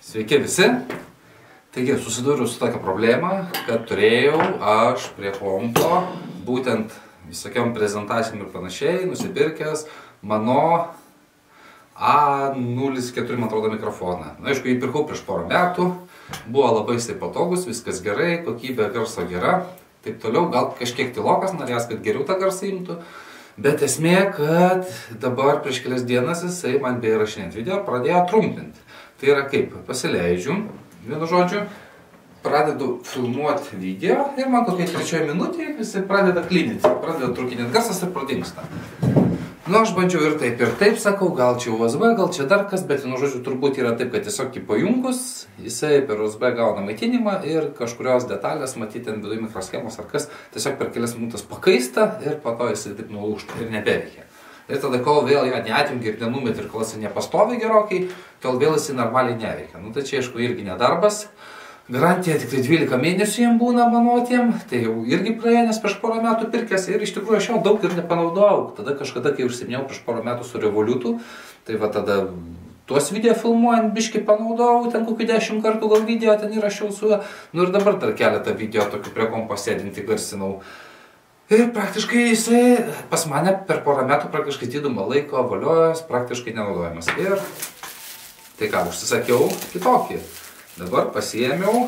Sveiki visi. Taigi, susidūriau su tokia problema, kad turėjau aš prie kompo, būtent visokiam prezentacijom ir panašiai, nusipirkęs mano A04, man atrodo, mikrofoną. Na, aišku, jį pirkau prieš porą metų, buvo labai patogus, viskas gerai, kokybė garso gera, taip toliau, gal kažkiek tylokas, norėjęs, kad geriau tą garsą imtų. Bet esmė, kad dabar prieš kelias dienas jisai man beįrašinant video pradėjo trumpinti. Tai yra kaip, pasileidžiu, vienu žodžiu, pradedu filmuoti video ir man kokiai 3 minutėje jisai pradeda klinyti, pradeda trukinėti garsas ir pradingsta. Nu, aš bandžiau ir taip, sakau, gal čia USB, gal čia dar kas, bet vienu žodžiu turbūt yra taip, kad tiesiog jį pajungus, jisai per USB gauna maitinimą ir kažkurios detalės, matyti ant viduje mikroschemos ar kas, tiesiog per kelias minutės pakaista ir po to jisai taip nulūžta ir nebeveikia. Ir tada, kol vėl ją neatjungi ir nenumeti ir kol jisai nepastovi gerokai, tol vėl jisai normaliai neveikia. Nu, tai čia, aišku, irgi nedarbas. Garantija tik tai 12 mėnesių jiem būna manuotiem, tai jau irgi praėjo, nes prieš porą metų pirkęs ir iš tikrųjų aš jau daug ir nepanaudojau. Tada kažkada, kai užsiminėjau prieš porą metų su Revolutu, tai va tada tuos video filmuojant biškį panaudojau, ten kokių 10 kartų gal video ten įrašiau su juo. Nu ir dabar dar keletą video tokių prie kompo sėdinti garsinau. Ir praktiškai jisai pas mane per porą metų praktiškai didumą laiko valiojas, praktiškai nenaudojamas. Ir tai ką, užsisakiau kitokį. Dabar pasiėmiau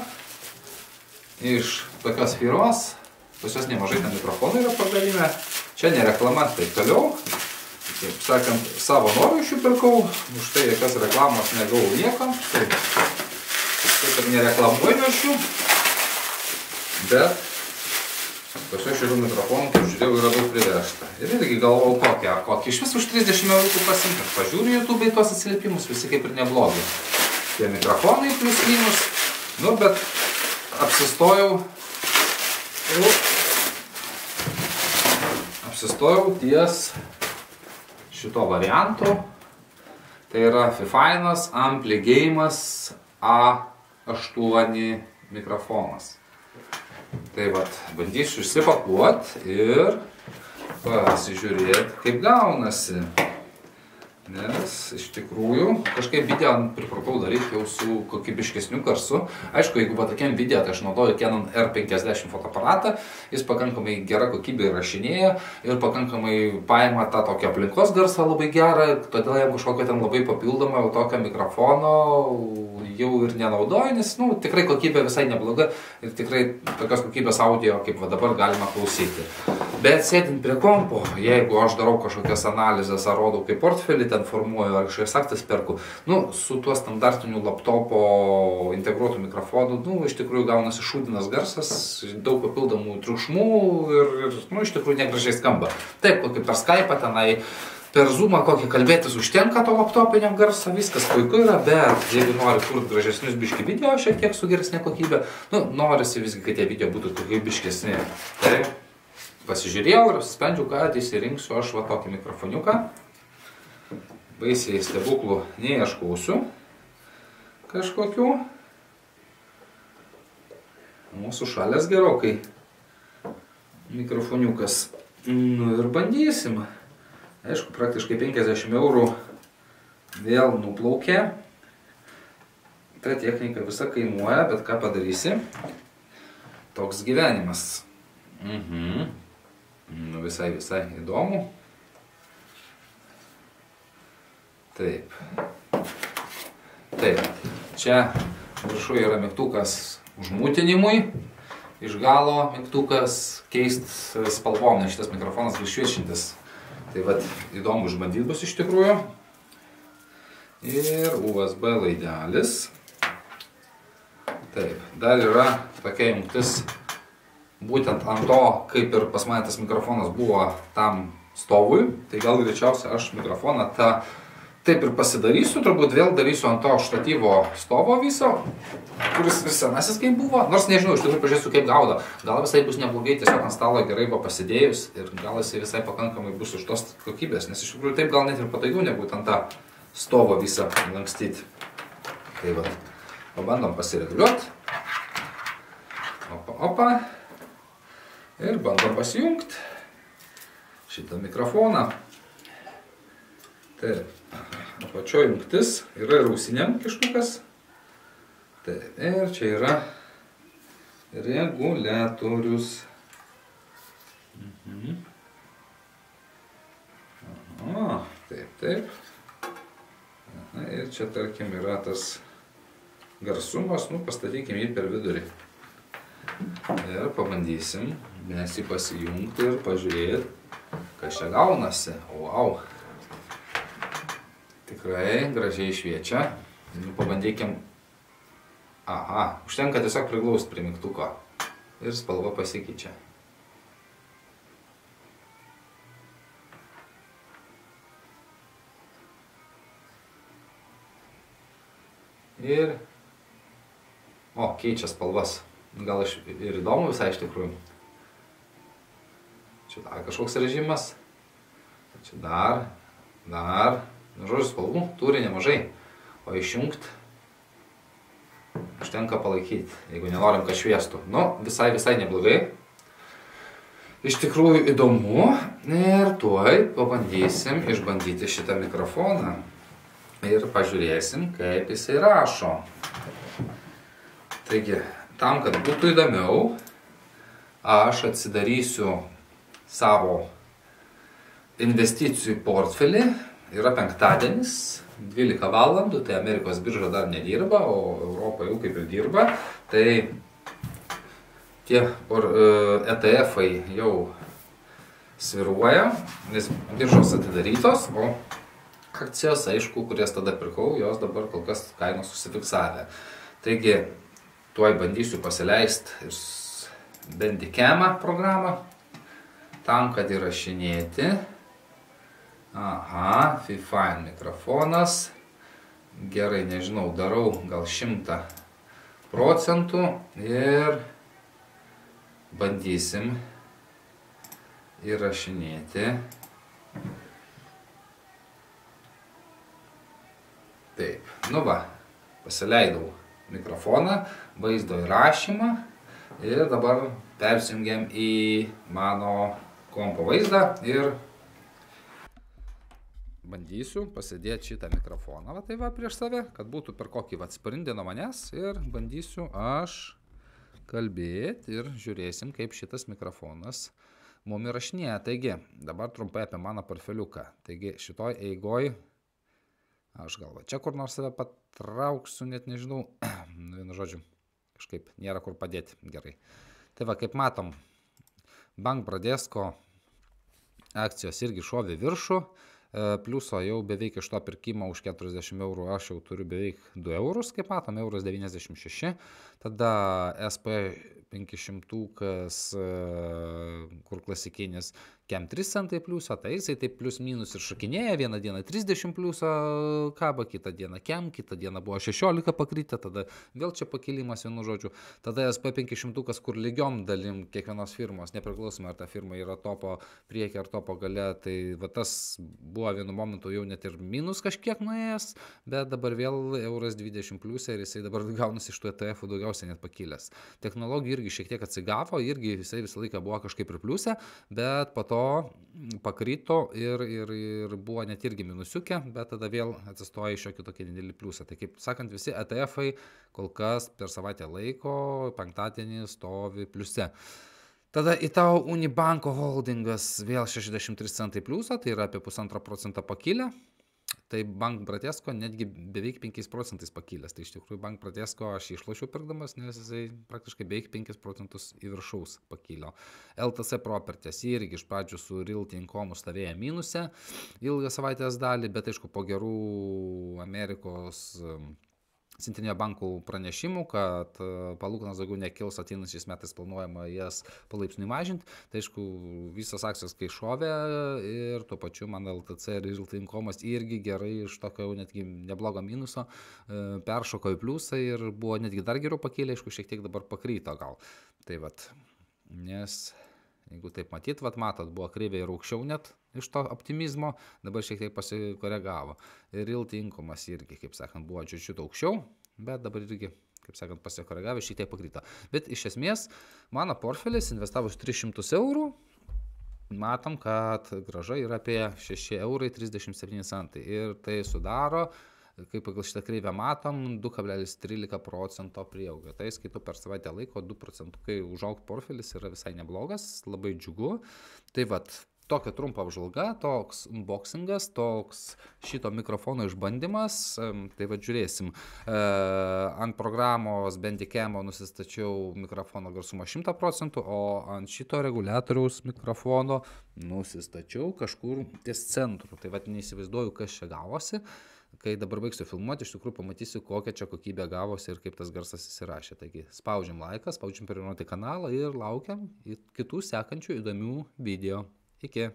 iš tokios firmos, pas jos nemažai ten mikrofonų yra pardavime, čia ne reklama, taip toliau, taip sakant, savo norų iš jų pirkau, už tai jokios reklamos negavau nieko, taip ir nereklamuoju iš jų, bet pas jos šių mikrofonų, kaip žiūrėjau, yra daug privežta. Ir irgi galvau kokį iš vis už 30 eurų pasimti, pažiūriu YouTube į tuos atsiliepimus, visi kaip ir neblogi. Tie mikrofonai plius minus, nu, bet apsistojau ties šito varianto, tai yra Fifainas Ampligame'as A8 mikrofonas. Tai vat, bandysiu išsipakuoti ir pasižiūrėti, kaip gaunasi. Nes iš tikrųjų kažkaip video pripratau daryti jau su kokybiškesniu garsu. Aišku, jeigu tokiam video, tai aš naudoju Canon R50 fotoaparatą, jis pakankamai gera kokybė įrašinėja ir pakankamai paima tą tokį aplinkos garsą labai gerą, todėl jam kažkokio ten labai papildomą jau tokio mikrofono jau ir nenaudoju, nes tikrai kokybė visai nebloga ir tikrai tokios kokybės audio, kaip va dabar galima klausyti. Bet sėdint prie kompo, jeigu aš darau kažkokias analizės ar rodau kaip portfelį, ten formuoju ar kažkokias aktas perku, su tuo standartiniu laptopo integruotų mikrofonu, iš tikrųjų gaunasi šūdinas garsas, daug papildomų triukšmų ir iš tikrųjų negražiai skamba. Taip, kaip per Skype'ą tenai, per Zoom'ą kokį kalbėtis užtenka to laptopinio garso, viskas puiku yra, bet jeigu nori kurti gražesnius biški video, šiek tiek su geresnė kokybė, norisi visgi, kad tie video būtų kokybiškesni. Tai pasižiūrėjau ir sprendžiu, kad įsirinksiu aš va tokį mikrofoniuką. Baisiai stebuklų neieškausiu kažkokių. Mūsų šalės gerokai mikrofoniukas. Ir bandysim. Aišku, praktiškai 50 eurų vėl nuplaukė. Ta technika visa kainuoja, bet ką padarysi? Toks gyvenimas. Visai įdomu. Taip. Čia viršuje yra mygtukas užmūtinimui. Iš galo mygtukas keist spalvom, nes šitas mikrofonas bus šviečiantis. Tai vat įdomu išbandyti bus iš tikrųjų. Ir USB laidelis. Taip, dar yra tokia jungtis būtent ant to, kaip ir pas mane tas mikrofonas buvo tam stovui. Tai gal greičiausiai aš mikrofoną taip ir pasidarysiu, turbūt vėl darysiu ant to štatyvo stovo viso, kuris vis senasis kaip buvo. Nors nežinau, iš tikrųjų pažiūrėsiu kaip gauda. Gal visai bus neblogai, tiesiog ant stalo gerai pasidėjus ir gal jisai visai pakankamai bus iš tos kokybės, nes iš tikrųjų taip gal net ir patogiau negu ant tą stovo visą lankstyti. Tai va, pabandom pasireguliuoti. Opa. Ir bandom pasijungti šitą mikrofoną. Taip, apačioje jungtis yra ir ausiniam kištukas. Taip, ir čia yra reguliatorius. Taip. Ir čia, tarkim, yra tas garsumas, pastatykime jį per vidurį. Ir pabandysim mes jį pasijungti ir pažiūrėti, kas čia gaunasi. Wow. Tikrai gražiai šviečia. Pabandykim. Aha, užtenka tiesiog priglausti prie mygtuko. Ir spalva pasikeičia. Ir... keičia spalvas. Gal ir įdomu visai iš tikrųjų. Čia dar kažkoks režimas. Čia dar. Žodžiu, spalvų turi nemažai. O išjungti užtenka palaikyti, jeigu nenorim, kad šviestų. Visai neblogai. Iš tikrųjų įdomu. Ir tuoj pabandysim išbandyti šitą mikrofoną. Ir pažiūrėsim, kaip jisai rašo. Taigi, tam, kad būtų įdomiau, aš atsidarysiu savo investicijų portfelį. Yra penktadienis, 12 valandų, tai Amerikos birža dar nedirba, o Europa jau kaip ir dirba. Tai tie ETF-ai jau sviruoja, nes biržos atidarytos, o akcijos, aišku, kurias tada pirkau, jos dabar kol kas kainos susifiksavę. Taigi, tuoj bandysiu pasileisti Bandicamą programą, tam, kad įrašinėti. Aha, Fifine mikrofonas. Gerai, nežinau, darau gal 100% ir bandysim įrašinėti. Taip, pasileidau mikrofoną, vaizdo įrašymą ir dabar persijungiam į mano kompo vaizdą ir bandysiu pasidėti šitą mikrofoną prieš save, kad būtų per kokį sprindį nuo manęs ir bandysiu aš kalbėti ir žiūrėsim, kaip šitas mikrofonas mum įrašinėja. Taigi, dabar trumpai apie mano portfeliuką. Taigi, šitoj eigoj aš galva čia kur nors save patrauksiu, net nežinau, vienu žodžiu, kažkaip nėra kur padėti gerai. Tai kaip matom, Bank Bradesco akcijos irgi šovė viršų. Pliuso jau beveik iš to pirkimo už 40 eurų aš jau turiu beveik 2 eurus, kaip matom, 1,96 €. Tada SP 500, kur klasikinis, kem 3 centai pliuso, tai jisai taip plius minus ir šokinėja, vieną dieną 30 pliuso kaba, kitą dieną kem, kitą dieną buvo 16 pakrytę, tada vėl čia pakilimas, vienu žodžiu. Tada SP 500, kur lygiom dalim kiekvienos firmos, nepriklausomai ar ta firma yra topo priekį ar topo gale, tai tas buvo vienu momentu jau net ir minus kažkiek nuėjęs, bet dabar vėl 1,20 € pliusė ir jisai dabar gaunasi iš tų ETF-ų daugiausiai net pakilęs. Technologijų irgi šiek tiek atsigavo, irgi jisai visą laiką buvo kažkaip ir pliusė, bet po to pakrito ir buvo net irgi minusiukė, bet tada vėl atsistoja iš šiokį tokį didelį pliusą. Tai kaip sakant, visi ETF-ai kol kas per savaitę laiko, penktadienį stovi pliuse. Tada Itau Unibanko holdingas vėl 63 centai pliusą, tai yra apie 1,5% pakilę. Tai Bank Bradesco netgi beveik 5% pakilęs. Tai iš tikrųjų Bank Bradesco aš išlošiau pirkdamas, nes jisai praktiškai beveik 5% į viršaus pakilio. LTC Properties irgi iš pradžių su Realty Income stovėjo minuse ilgą savaitės dalį, bet aišku po gerų Amerikos Centrinio bankų pranešimų, kad palūkanos daugiau nekils, ateinančiais metais planuojama jas palaipsniui mažinti. Tai aišku, visos akcijos kai šovė ir tuo pačiu man LTC ir Realty Income irgi gerai iš tokio netgi neblogo minuso peršoko į pliusą ir buvo netgi dar geriau pakėlę, aišku, šiek tiek dabar pakryto gal. Tai nes jeigu taip matyt, matot, buvo kreivė ir aukščiau net iš to optimizmo, dabar šiek tiek pasikoregavo. Ir Realty Income irgi, kaip sakant, buvo čiut aukščiau, bet dabar irgi, kaip sakant, pasikoregavo, šiek tiek pakrito. Bet iš esmės, mano portfelis investavus 300 eurų, matom, kad grąža yra apie 6,37 €. Ir tai sudaro kaip pagal šitą kreivę matom, 2,13% prieaugio. Tai skaitu per savaitę laiko 2%, kai užaugt portfelis yra visai neblogas, labai džiugu. Tai vat, tokia trumpa apžvalga, toks unboxingas, toks šito mikrofono išbandymas. Tai va žiūrėsim. Ant programos Bandicamo nusistačiau mikrofono garsumą 100%, o ant šito reguliatoriaus mikrofono nusistačiau kažkur ties centru. Tai va neįsivaizduoju, kas čia gavosi. Kai dabar baigsiu filmuoti, iš tikrųjų pamatysiu, kokia čia kokybė gavosi ir kaip tas garsas įsirašė. Taigi spaudžiam laiką, spaudžiam prenumeruoti kanalą ir laukiam kitų sekančių įdomių video. Iki.